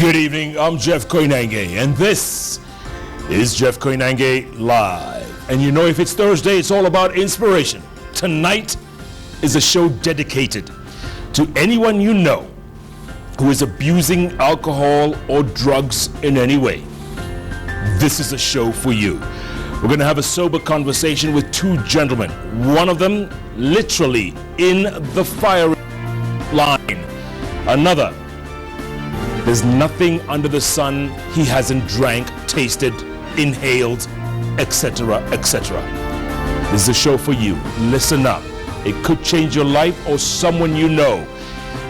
Good evening, I'm Jeff Koinange, and this is Jeff Koinange Live. And you know, if it's Thursday, it's all about inspiration. Tonight is a show dedicated to anyone you know who is abusing alcohol or drugs in any way. This is a show for you. We're going to have a sober conversation with two gentlemen. One of them literally in the firing line. Another, there's nothing under the sun he hasn't drank, tasted, inhaled, etc., etc. This is a show for you. Listen up. It could change your life or someone you know.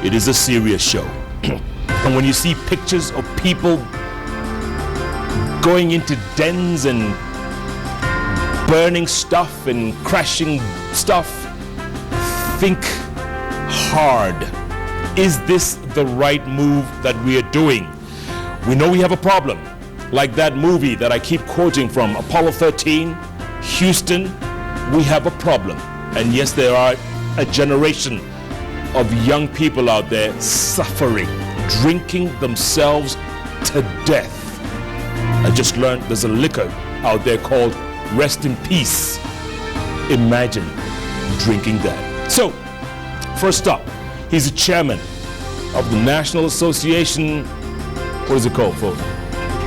It is a serious show. And when you see pictures of people going into dens and burning stuff and crashing stuff, think hard. Is this the right move that we are doing? We know we have a problem, like that movie that I keep quoting from, Apollo 13, Houston. We have a problem. And yes, there are a generation of young people out there suffering, drinking themselves to death. I just learned there's a liquor out there called Rest in Peace. Imagine drinking that. So, first up, he's a chairman of the National Association, what is it called, folks?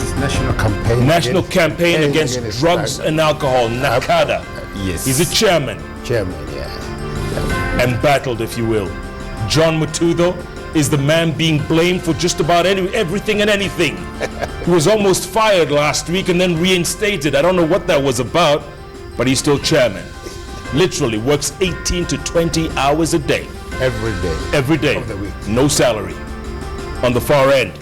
It's National Campaign Against Drugs and Alcohol, NACADA. Yes. He's a chairman. Yeah. Embattled, if you will. John Mututho is the man being blamed for just about everything and anything. He was almost fired last week and then reinstated. I don't know what that was about, but he's still chairman. Literally works 18 to 20 hours a day. Every day of the week. No salary. On the far end,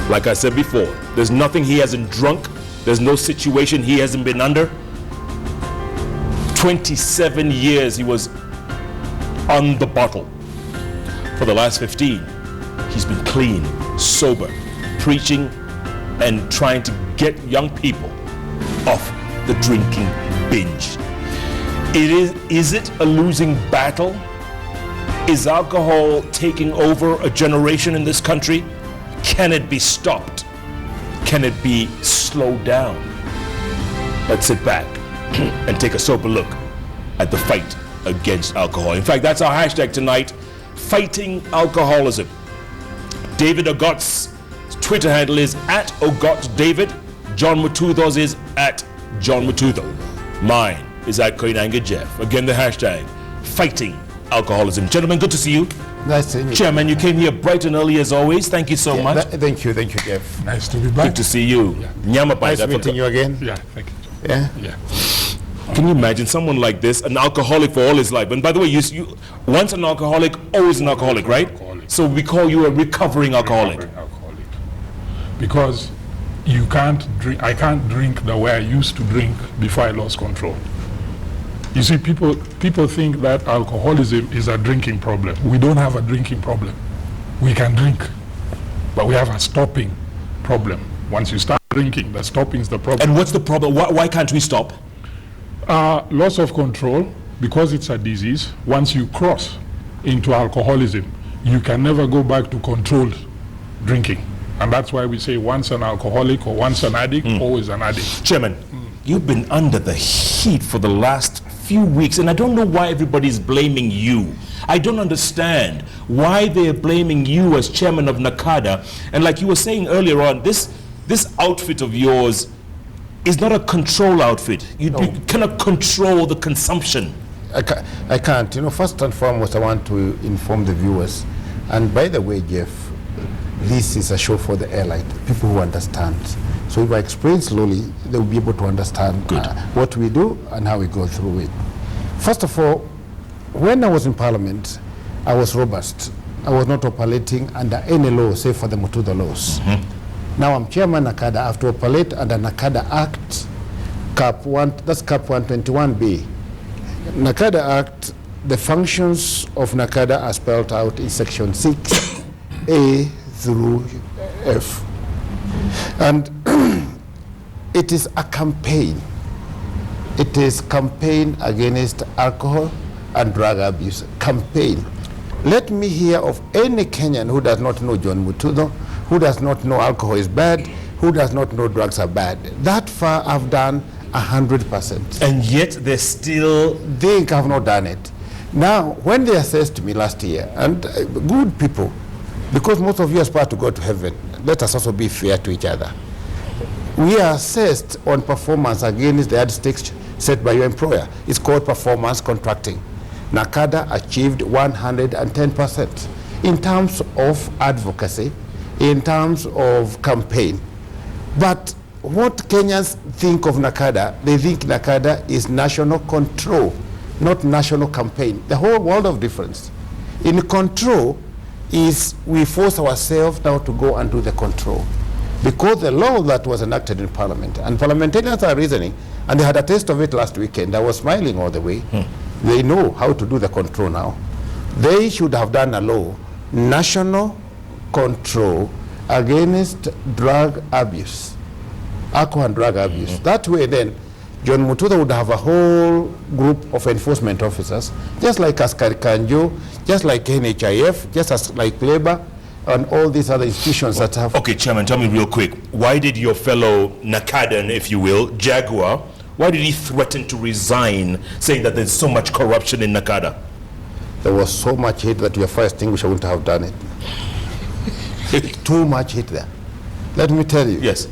like I said before, there's nothing he hasn't drunk. There's no situation he hasn't been under. 27 years he was on the bottle. For the last 15, he's been clean, sober, preaching and trying to get young people off the drinking binge. Is it a losing battle? Is alcohol taking over a generation in this country? Can it be stopped? Can it be slowed down? Let's sit back and take a sober look at the fight against alcohol. In fact, that's our hashtag tonight, Fighting Alcoholism. David Ogot's Twitter handle is @OgotDavid. John Mututho's is @John Mututho. Mine is @Koinange Jeff. Again, the hashtag, Fighting Alcoholism. Gentlemen, good to see you. Nice to meet you. Chairman, you came here bright and early as always. Thank you so much. Thank you, Jeff. Nice to be back. Good to see you. Nice meeting you again. Yeah, thank you. Yeah. Can you imagine someone like this, an alcoholic for all his life? And by the way, you once an alcoholic, always an alcoholic, right? Alcoholic. So we call you a recovering alcoholic. Because you can't drink. I can't drink the way I used to drink before I lost control. You see, people think that alcoholism is a drinking problem. We don't have a drinking problem. We can drink, but we have a stopping problem. Once you start drinking, the stopping is the problem. And what's the problem? Why can't we stop? Loss of control, because it's a disease. Once you cross into alcoholism, you can never go back to controlled drinking. And that's why we say once an alcoholic or once an addict, always an addict. Chairman, you've been under the heat for the last few weeks, and I don't know why everybody's blaming you. I don't understand why they're blaming you as chairman of NACADA. And like you were saying earlier on, this outfit of yours is not a control outfit. You cannot control the consumption. I can't. You know, first and foremost, I want to inform the viewers. And by the way, Jeff, this is a show for the airline, people who understand. So if I explain slowly, they'll be able to understand what we do and how we go through it. First of all, when I was in Parliament, I was robust. I was not operating under any law, save for the Mututho laws. Now I'm chairman NACADA. I have to operate under NACADA Act, Cap 121B. NACADA Act, the functions of NACADA are spelled out in section 6A through F. And it is a campaign. It is campaign against alcohol and drug abuse. Campaign. Let me hear of any Kenyan who does not know John Mututho, who does not know alcohol is bad, who does not know drugs are bad. That far I've done 100%. And yet they still... They have not done it. Now, when they assessed me last year, and good people, because most of you aspire to go to heaven, let us also be fair to each other. We are assessed on performance against the yardsticks set by your employer. It's called performance contracting. NACADA achieved 110% in terms of advocacy, in terms of campaign. But what Kenyans think of NACADA, they think NACADA is national control, not national campaign. The whole world of difference. In control is we force ourselves now to go and do the control. Because the law that was enacted in Parliament, and parliamentarians are reasoning, and they had a taste of it last weekend. I was smiling all the way. They know how to do the control now. They should have done a law, national control against drug abuse, alcohol and drug abuse. That way then, John Mututho would have a whole group of enforcement officers, just like Koinange, just like NHIF, just as like Labour, and all these other institutions that have... Okay, Chairman, tell me real quick, why did your fellow NACADan, if you will, Jaguar, why did he threaten to resign, saying that there's so much corruption in NACADA? There was so much hate that your fire extinguisher wouldn't have done it. Too much hate there. Let me tell you. Yes.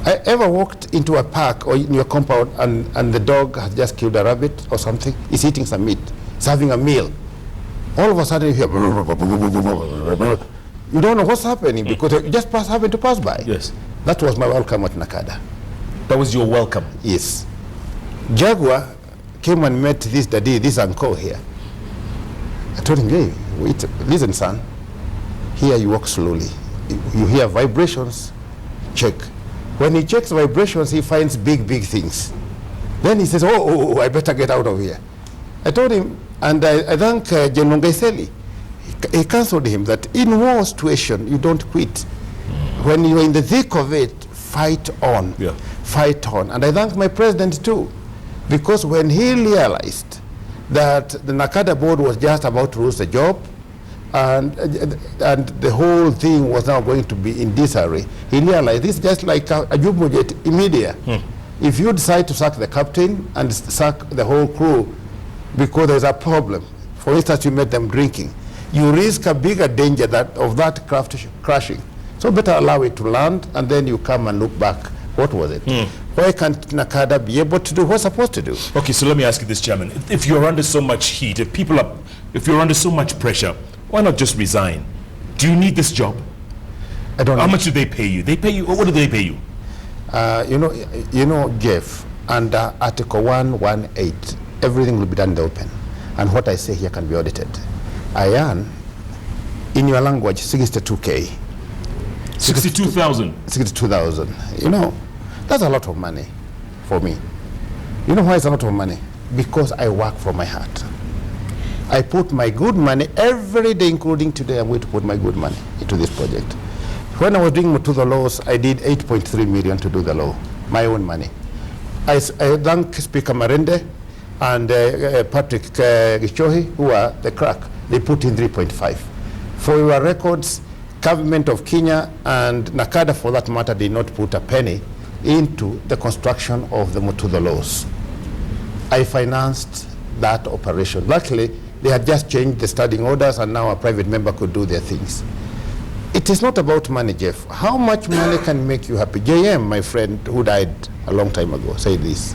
I ever walked into a park or in your compound and the dog has just killed a rabbit or something, he's eating some meat, he's having a meal. All of a sudden you hear, you don't know what's happening because you just happened to pass by. Yes. That was my welcome at NACADA. That was your welcome? Yes. Jaguar came and met this daddy, this uncle here. I told him, hey, wait, listen son, here you walk slowly. You hear vibrations, check. When he checks vibrations, he finds big, big things. Then he says, oh, I better get out of here. I told him, and I thank General Gaiseli. He counseled him that in war situation, you don't quit. When you're in the thick of it, fight on. Yeah. Fight on. And I thank my president too, because when he realized that the NACADA board was just about to lose the job, and the whole thing was now going to be in disarray, he realized this is just like a Jumbo-jet in media. If you decide to sack the captain and sack the whole crew because there's a problem, for instance, you met them drinking, you risk a bigger danger of that craft crashing. So better allow it to land, and then you come and look back. What was it? Why can't NACADA be able to do what's supposed to do? Okay, so let me ask you this, Chairman. If you're under so much heat, if you're under so much pressure, why not just resign? Do you need this job? I don't know. How much do they pay you? They pay you, or what do they pay you? You know, Jeff, under Article 118, everything will be done in the open. And what I say here can be audited. I earn, in your language, 62K. 62,000? 62,000. You know, that's a lot of money for me. You know why it's a lot of money? Because I work from my heart. I put my good money every day, including today. I'm going to put my good money into this project. When I was doing Mututho laws, I did 8.3 million to do the law, my own money. I thank Speaker Marende and Patrick Gichohi, who are the crack. They put in 3.5. For your records, government of Kenya and NACADA, for that matter, did not put a penny into the construction of the Mututho laws. I financed that operation. Luckily, they had just changed the standing orders, and now a private member could do their things. It is not about money, Jeff. How much money can make you happy? JM, my friend who died a long time ago, said this,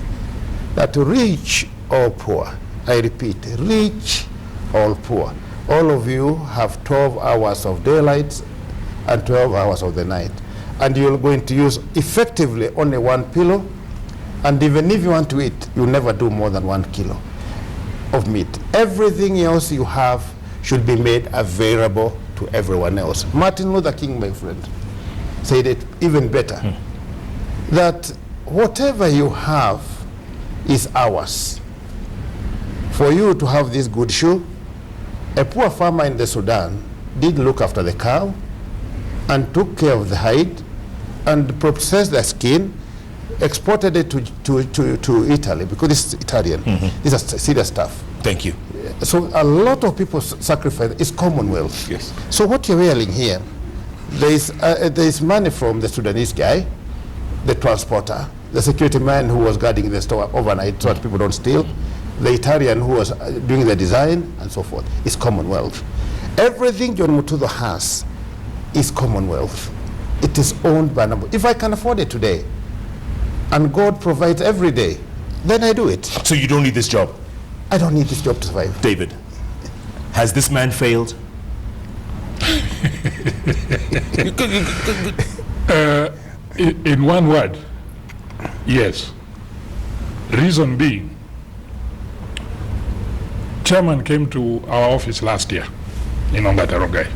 that rich or poor, I repeat, rich or poor, all of you have 12 hours of daylight and 12 hours of the night. And you're going to use effectively only one pillow, and even if you want to eat, you'll never do more than 1 kilo of meat. Everything else you have should be made available to everyone else. Martin Luther King, my friend, said it even better, that whatever you have is ours. For you to have this good shoe, a poor farmer in the Sudan did look after the cow and took care of the hide and processed the skin, exported it to Italy, because it's Italian. This is serious stuff. Thank you. So a lot of people sacrifice. It's commonwealth. Yes. So what you're hearing here There's money from the Sudanese guy, the transporter, the security man who was guarding the store overnight so that people don't steal, the Italian who was doing the design, and so forth. It's Commonwealth. Everything John Mututho has is Commonwealth. It is owned by number. If I can afford it today, and God provides every day, then I do it. So you don't need this job? I don't need this job to survive. David, has this man failed? In one word, yes. Reason being, chairman came to our office last year in Ongatarongai.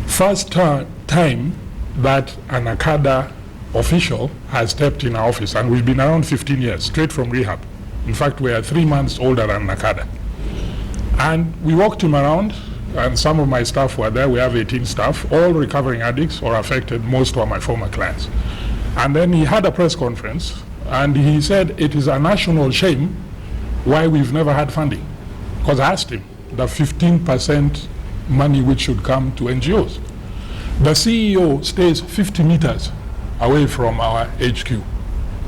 First time that an NACADA official has stepped in our office, and we've been around 15 years, straight from rehab. In fact, we are 3 months older than NACADA. And we walked him around, and some of my staff were there. We have 18 staff, all recovering addicts or affected. Most were my former clients. And then he had a press conference, and he said it is a national shame why we've never had funding. Because I asked him, the 15% money which should come to NGOs. The CEO stays 50 meters away from our HQ,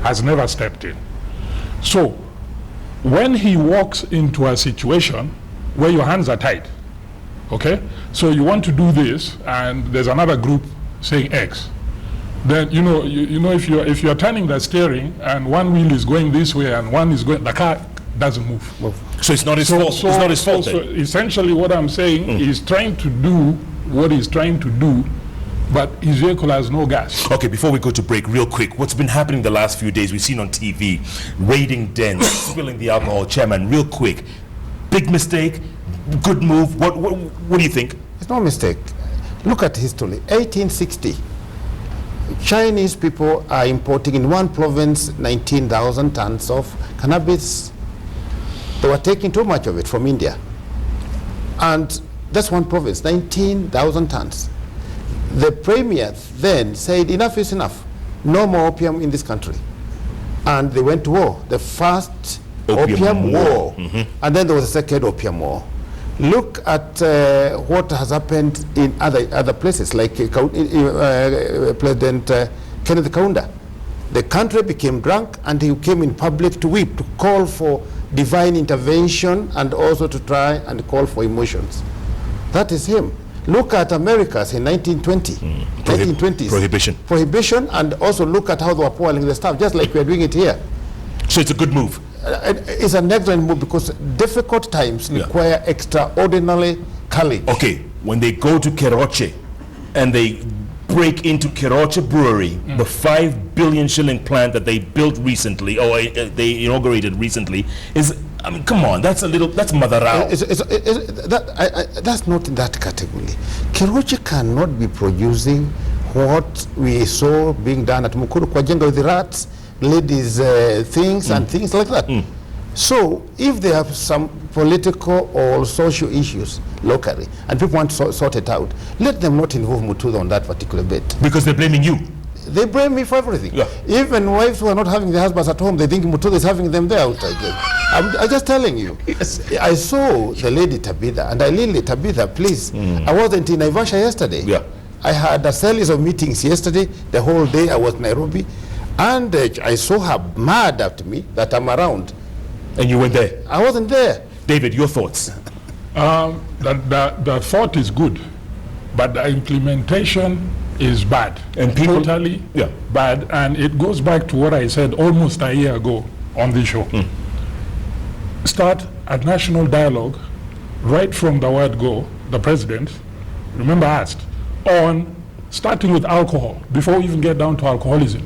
has never stepped in. So when he walks into a situation where your hands are tied, okay? So you want to do this, and there's another group saying X. Then you know if you're turning the steering and one wheel is going this way and one is going, the car doesn't move. So it's not his fault. It's not his fault. So essentially, what I'm saying is trying to do what he's trying to do, but his vehicle has no gas. Okay, before we go to break, real quick, what's been happening the last few days? We've seen on TV, raiding dens, spilling the alcohol. Chairman, real quick, big mistake, good move. What do you think? It's no mistake. Look at history. 1860, Chinese people are importing in one province 19,000 tons of cannabis. They were taking too much of it from India. And that's one province, 19,000 tons. The premier then said, enough is enough. No more opium in this country. And they went to war, the first opium war. And then there was a second opium war. Look at what has happened in other places, like President Kenneth Kaunda. The country became drunk, and he came in public to weep, to call for divine intervention, and also to try and call for emotions. That is him. Look at Americas in 1920, 1920s. Prohibition, and also look at how they were pouring the stuff, just like we are doing it here. So it's a good move. It's an excellent move because difficult times require extraordinary courage. Okay, when they go to Keroche and they break into Keroche Brewery, the 5 billion shilling plant that they built recently, or they inaugurated recently, is, I mean, come on, that's Mother Rao. That's not in that category. Keroche cannot be producing what we saw being done at Mukuru Kwajenga with the rats, ladies' things and things like that. So if they have some political or social issues locally and people want to sort it out, let them not involve Mututho on that particular bit. Because they're blaming you. They blame me for everything. Yeah. Even wives who are not having their husbands at home, they think Mututho is having them there outside. I'm just telling you. Yes. I saw the lady Tabitha, and Tabitha, please. I wasn't in Naivasha yesterday. Yeah. I had a series of meetings yesterday. The whole day I was in Nairobi. And I saw her mad at me that I'm around. And you went there? I wasn't there. David, your thoughts? The thought is good, but the implementation is bad. And people, totally bad. And it goes back to what I said almost a year ago on this show. Start a national dialogue right from the word go. The president, remember, asked on starting with alcohol before we even get down to alcoholism.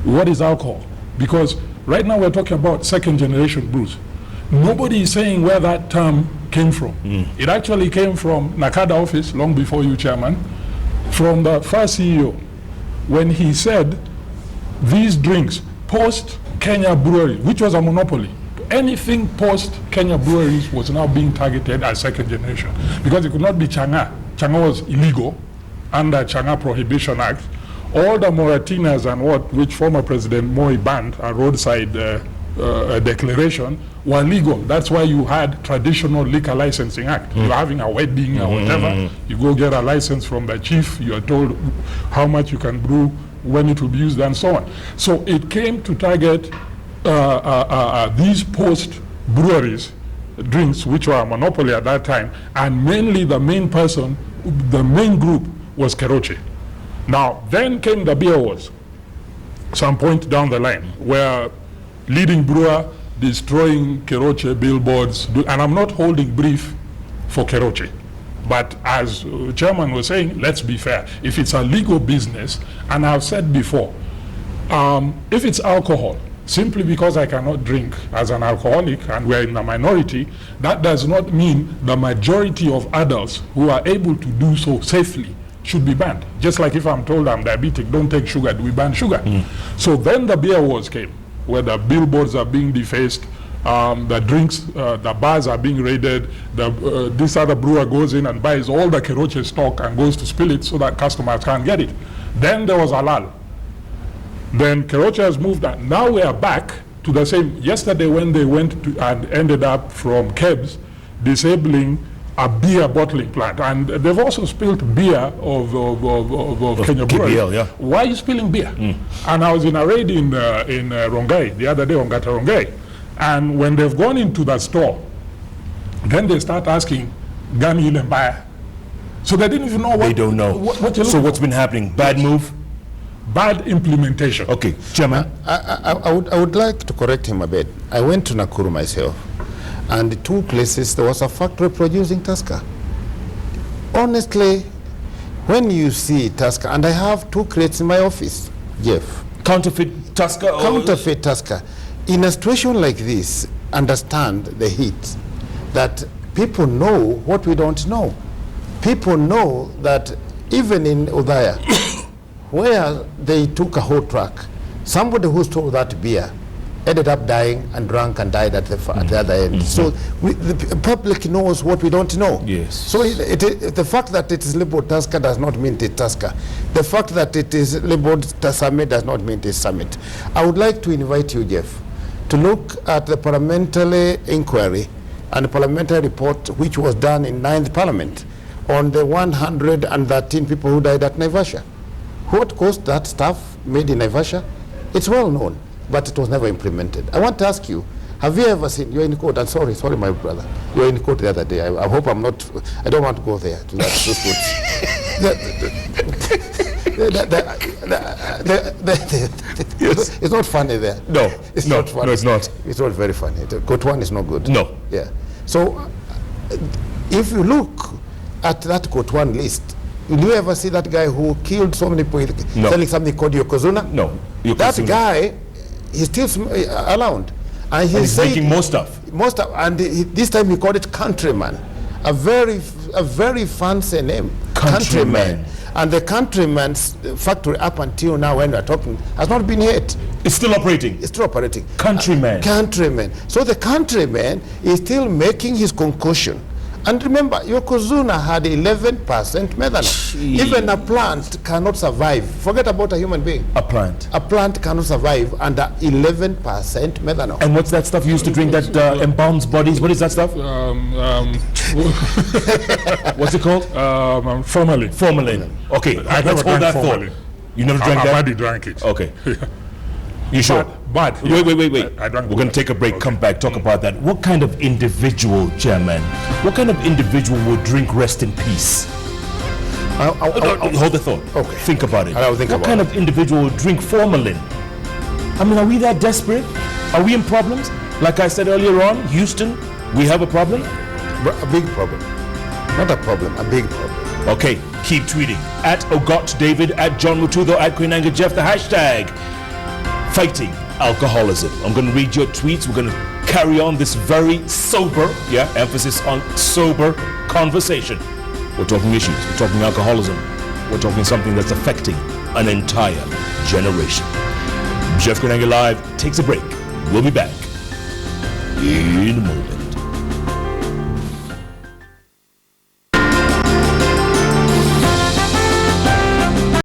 What is alcohol? Because right now we're talking about second generation brews. Nobody is saying where that term came from. It actually came from NACADA office long before you, Chairman, from the first CEO, when he said these drinks post Kenya Brewery, which was a monopoly, anything post Kenya breweries was now being targeted as second generation, because it could not be Changa. Changa was illegal under Changa Prohibition Act. All the Moratinas and which former President Moi banned are roadside declaration were legal. That's why you had traditional liquor licensing act. You're having a wedding or whatever, you go get a license from the chief, you're told how much you can brew, when it will be used, and so on. So it came to target these post breweries drinks, which were a monopoly at that time, and mainly the main group was Keroche. Now, then came the beer wars, some point down the line, where leading brewer destroying Keroche billboards, and I'm not holding brief for Keroche. But as chairman was saying, let's be fair. If it's a legal business, and I've said before, if it's alcohol, simply because I cannot drink as an alcoholic and we're in the minority, that does not mean the majority of adults who are able to do so safely should be banned. Just like if I'm told I'm diabetic, don't take sugar, do we ban sugar? So then the beer wars came, where the billboards are being defaced, the drinks, the bars are being raided, this other brewer goes in and buys all the Keroche stock and goes to spill it so that customers can't get it. Then there was a lull. Then Keroche has moved on. Now we are back to the same. Yesterday when they went to and ended up from KEBS disabling a beer bottling plant, and they've also spilled beer of Kenya Brewery. KBL, yeah. Why are you spilling beer? And I was in a raid in Rongai the other day, on Gata Rongai, and when they've gone into the store, then they start asking, Gani yule mbaya? So they didn't even know what. They don't know. So what's been happening? Bad move? Bad implementation. Okay, Chairman. I would like to correct him a bit. I went to Nakuru myself, and the two places there was a factory producing Tasca. Honestly, when you see Tasca, and I have 2 crates in my office, Jeff. Counterfeit Tasca? Counterfeit Tasca. In a situation like this, understand the heat, that people know what we don't know. People know that even in Udaya, where they took a whole truck, somebody who stole that beer ended up dying and drunk and died at the other end. So the public knows what we don't know. Yes. So the fact that it is labeled Tasca does not mean it is Tasca. The fact that it is labeled Summit does not mean it is Summit. I would like to invite you, Jeff, to look at the parliamentary inquiry and the parliamentary report which was done in 9th Parliament on the 113 people who died at Naivasha. What caused that stuff made in Naivasha? It's well known, but it was never implemented. I want to ask you, have you ever seen, you're in court, and sorry my brother, you were in court the other day. I hope I'm not, I don't want to go there to that. Yes. It's not funny there. No, it's no, not funny. no, it's not. It's not very funny. Court 1 is not good. No. Yeah. So, if you look at that court 1 list, did you ever see that guy who killed so many people selling something called Yokozuna? No. That guy, he's still around. And he's making more stuff. And this time he called it Countryman. A very fancy name. Countryman. And the Countryman's factory up until now when we're talking has not been hit. It's still operating. It's still operating. Countryman. Countryman. So the Countryman is still making his concoction. And remember, Yokozuna had 11% methanol. Jeez. Even a plant cannot survive. Forget about a human being. A plant. A plant cannot survive under 11% methanol. And what's that stuff you used to drink that embalms bodies? What is that stuff? What's it called? Formalin. Formalin. Okay, let's hold that thought. You never drank that? I've already drank it. Okay. You sure? But wait. We're going to take a break, come back, talk about that. What kind of individual, Chairman, what kind of individual would drink rest in peace? Hold the thought. Okay. Think about it. I'll think what about kind it. of individual would drink formalin? I mean, are we that desperate? Are we in problems? Like I said earlier on, Houston, we have a problem? A big problem. Not a problem, a big problem. Okay, keep tweeting. At Ogot David, at John Mututho, at Koinange Jeff, the hashtag fighting alcoholism. I'm going to read your tweets. We're going to carry on this very sober, emphasis on sober conversation. We're talking issues. We're talking alcoholism. We're talking something that's affecting an entire generation. Jeff Koinange Live takes a break. We'll be back in a moment.